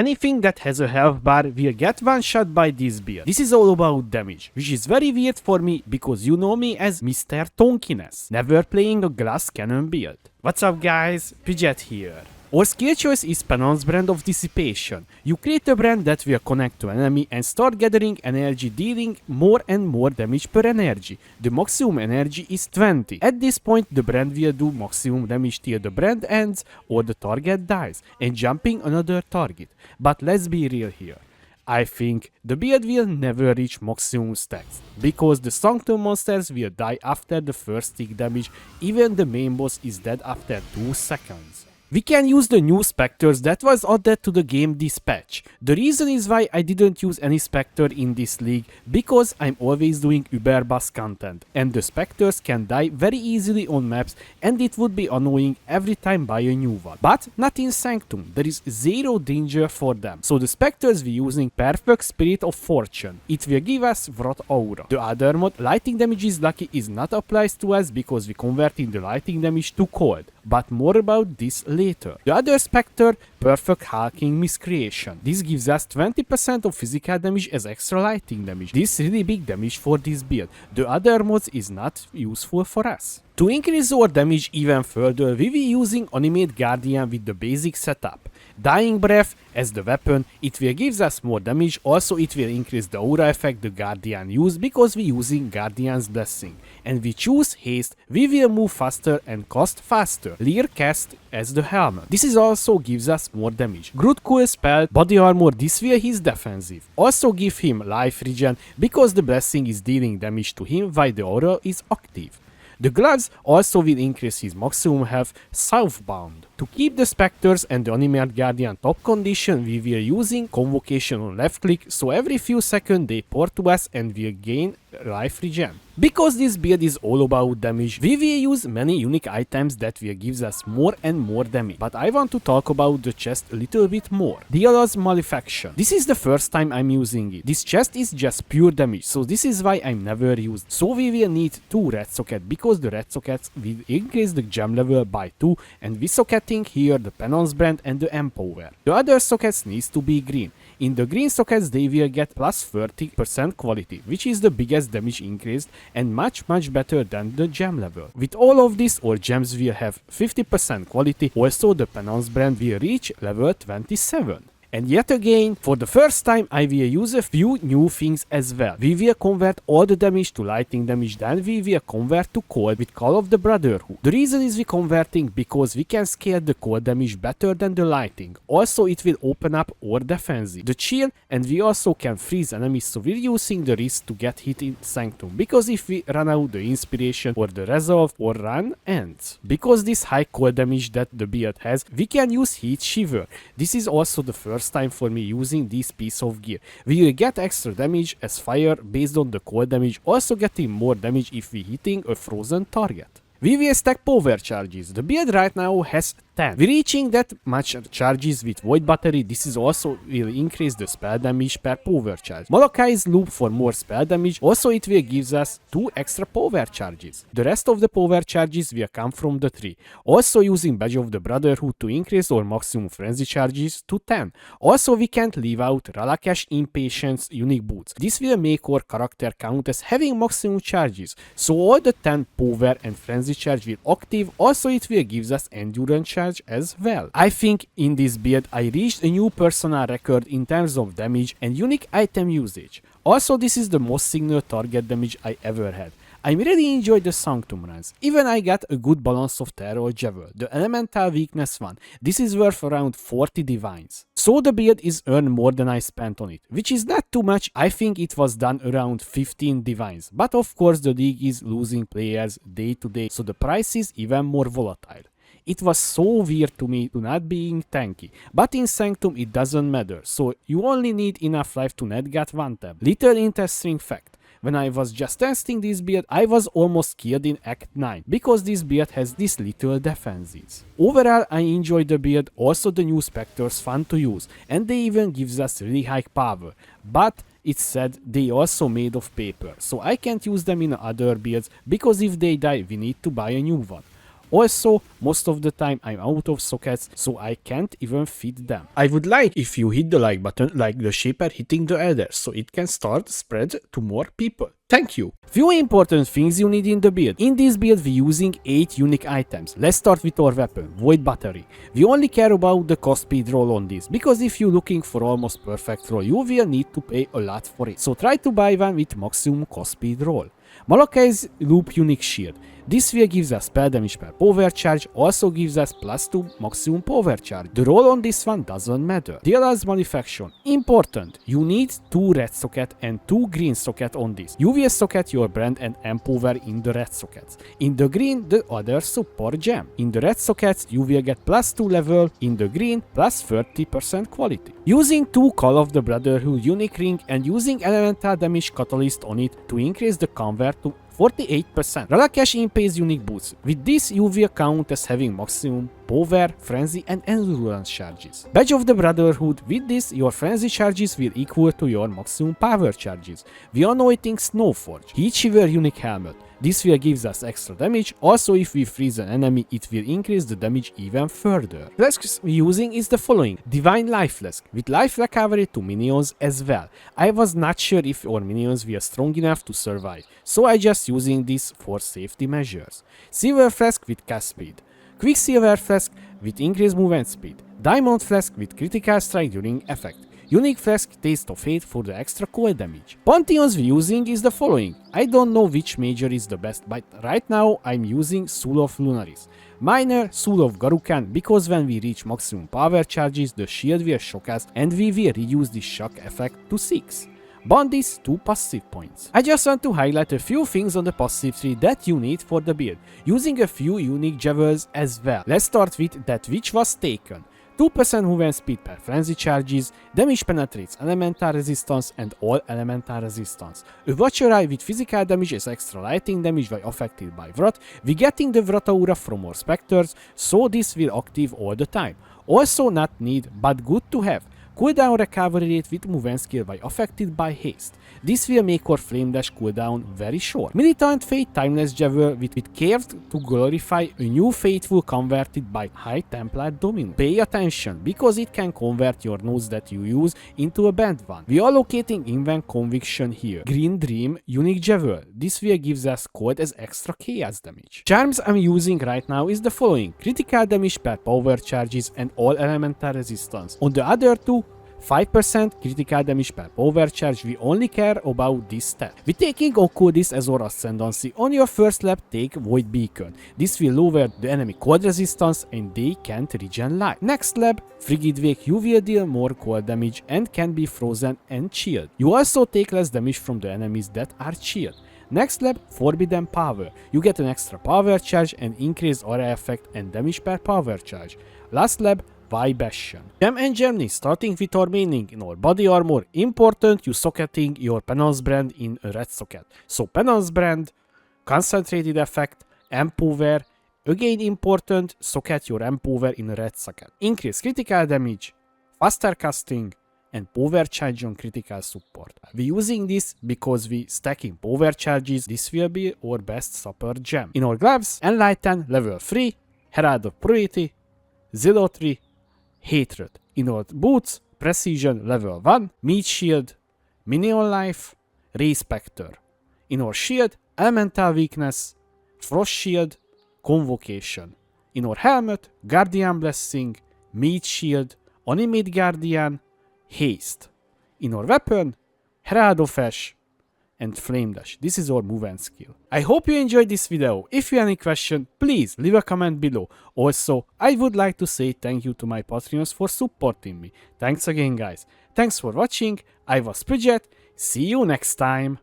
Anything that has a health bar will get one shot by this build. This is all about damage, which is very weird for me because you know me as Mr. Tonkiness, never playing a glass cannon build. What's up guys, Pidget here. Our skill choice is Pantheon's Brand of Dissipation. You create a brand that will connect to enemy and start gathering energy, dealing more and more damage per energy. The maximum energy is 20. At this point the brand will do maximum damage till the brand ends or the target dies and jumping another target. But let's be real here. I think the build will never reach maximum stacks, because the Sanctum monsters will die after the first tick damage, even the main boss is dead after 2 seconds. We can use the new Spectres that was added to the game this patch. The reason is why I didn't use any Spectre in this league, because I'm always doing Uber boss content and the Spectres can die very easily on maps and it would be annoying every time buy a new one. But not in Sanctum, there is zero danger for them. So the Spectres we're using Perfect Spirit of Fortune. It will give us Wrath Aura. The other mod, Lighting Damage is Lucky, is not applied to us because we converting the lighting damage to cold. But more about this later. The other Spectre, Perfect Hulking Miscreation. This gives us 20% of physical damage as extra lighting damage. This is really big damage for this build. The other mods is not useful for us. To increase our damage even further, we will be using Animate Guardian with the basic setup. Dying Breath as the weapon, it will give us more damage, also it will increase the aura effect the Guardian use because we using Guardian's Blessing. And we choose Haste, we will move faster and cost faster. Leer Cast as the helmet. This is also gives us more damage. Groot cool spell, Body Armor, this will his defensive. Also give him life regen because the Blessing is dealing damage to him while the aura is active. The gloves also will increase his maximum health southbound. To keep the Spectres and the Animate Guardian top condition, we were using Convocation on left click, so every few seconds they port to us and we'll gain life regen. Because this build is all about damage, we will use many unique items that will give us more and more damage. But I want to talk about the chest a little bit more. Diala's Malefaction. This is the first time I'm using it. This chest is just pure damage, so this is why I'm never used. So we will need 2 red sockets, because the red sockets will increase the gem level by 2, and we socketing here the Pantheon's Brand and the Empower. The other sockets needs to be green. In the green sockets they will get plus 30% quality, which is the biggest damage increase and much better than the gem level. With all of this, our gems will have 50% quality, also the Pantheon's Brand will reach level 27. And yet again, for the first time I will use a few new things as well. We will convert all the damage to lighting damage, then we will convert to cold with Call of the Brotherhood. The reason is we converting because we can scale the cold damage better than the lighting. Also it will open up our defensive, the chill, and we also can freeze enemies, so we're using the risk to get hit in Sanctum, because if we run out the inspiration or the resolve or run ends. Because this high cold damage that the build has, we can use Heat Shiver. This is also the first time for me using this piece of gear. We will get extra damage as fire based on the cold damage, also getting more damage if we hitting a frozen target. We will stack power charges. The build right now has 10. We're reaching that much charges with Void Battery. This is also will increase the spell damage per power charge. Molochai's Loop for more spell damage. Also it will gives us 2 extra power charges. The rest of the power charges will come from the tree. Also using Badge of the Brotherhood to increase our maximum frenzy charges to 10. Also we can't leave out Ralakesh Impatience unique boots. This will make our character count as having maximum charges. So all the 10 power and frenzy charge will active. Also it will gives us endurance charge as well. I think in this build I reached a new personal record in terms of damage and unique item usage. Also this is the most signal target damage I ever had. I really enjoyed the Sanctum runs. Even I got a good balance of Terror Javel, the Elemental Weakness one. This is worth around 40 divines. So the build is earned more than I spent on it, which is not too much. I think it was done around 15 divines. But of course the league is losing players day to day, so the price is even more volatile. It was so weird to me to not being tanky, but in Sanctum it doesn't matter, so you only need enough life to net get 1 tab. Little interesting fact. When I was just testing this build, I was almost killed in Act 9, because this build has these little defenses. Overall, I enjoyed the build, also the new Spectres fun to use, and they even gives us really high power. But it's said they also made of paper, so I can't use them in other builds, because if they die we need to buy a new one. Also, most of the time I'm out of sockets, so I can't even fit them. I would like if you hit the like button like the shaper hitting the adder, so it can start spread to more people. Thank you! Few important things you need in the build. In this build we're using 8 unique items. Let's start with our weapon, Void Battery. We only care about the cost speed roll on this, because if you're looking for almost perfect roll, you will need to pay a lot for it. So try to buy one with maximum cost speed roll. Malakai's Loop Unique Shield. This will gives us spell damage per power charge, also gives us +2 maximum power charge. The roll on this one doesn't matter. Dealer's Malefaction. Important. You need 2 red socket and 2 green socket on this. You will socket your brand and empower in the red sockets. In the green, the other support gem. In the red sockets, you will get +2 level, in the green, +30% quality. Using 2 Call of the Brotherhood unique ring and using elemental damage catalyst on it to increase the convert to 48%. Ralakesh Impace unique boots. With this you will count as having maximum power, frenzy and endurance charges. Badge of the Brotherhood. With this your frenzy charges will equal to your maximum power charges. We are anointing Snowforge. Heat Shiver unique helmet. This will gives us extra damage. Also if we freeze an enemy it will increase the damage even further. Flasks we're using is the following. Divine Life Flask with life recovery to minions as well. I was not sure if our minions were strong enough to survive, so I just using this for safety measures. Silver Flask with cast speed. Quicksilver Flask with increased movement speed. Diamond Flask with critical strike during effect. Unique Flask Taste of Fate for the extra cold damage. Pantheons we're using is the following. I don't know which major is the best, but right now I'm using Soul of Lunaris. Minor, Soul of Garukan, because when we reach maximum power charges the shield will shock us and we will reduce the shock effect to 6. Bandits 2 passive points. I just want to highlight a few things on the passive tree that you need for the build, using a few unique jewels as well. Let's start with that which was taken. 2% movement speed per frenzy charges, damage penetrates elemental resistance and all elemental resistance. A Watcher Eye with physical damage is extra lighting damage when affected by Wrath. We getting the Wrath aura from our Spectres, so this will active all the time. Also not need, but good to have. Cooldown recovery rate with movement skill by affected by haste. This will make our flame dash cooldown very short. Militant Fate Timeless Jewel with curved to glorify a new faithful converted by High Templar Dominus. Pay attention, because it can convert your nodes that you use into a banned one. We are locating Invent Conviction here. Green Dream Unique Jewel. This will gives us cold as extra chaos damage. Charms I'm using right now is the following. Critical damage per power charges and all elemental resistance. On the other two, 5% critical damage per power charge. We only care about this stat. We're taking Okudis as our Ascendancy. On your first lap take Void Beacon. This will lower the enemy cold resistance and they can't regen life. Next lap, Frigid Wake, you will deal more cold damage and can be frozen and chilled. You also take less damage from the enemies that are chilled. Next lap, Forbidden Power. You get an extra power charge and increased aura effect and damage per power charge. Last lap, Vibration. Gem and Gemini, starting with our maining in our body armor. Important you socketing your Penance brand in a red socket. So Penance brand, concentrated effect, Empower. Again important, socket your Empower in a red socket. Increase critical damage, faster casting, and power charge on critical support. We're using this because we stacking power charges. This will be our best support gem. In our gloves, Enlighten level 3, Herald of Purity, 03, Hatred. In our boots, Precision level 1, Meat Shield, Minion Life, Ray Spectre. In our shield, Elemental Weakness, Frost Shield, Convocation. In our helmet, Guardian Blessing, Meat Shield, Animate Guardian, Haste. In our weapon, Herald of Ash, and Flame Dash. This is our movement skill. I hope you enjoyed this video. If you have any question, please leave a comment below. Also, I would like to say thank you to my Patreons for supporting me. Thanks again guys. Thanks for watching. I was Pridget. See you next time.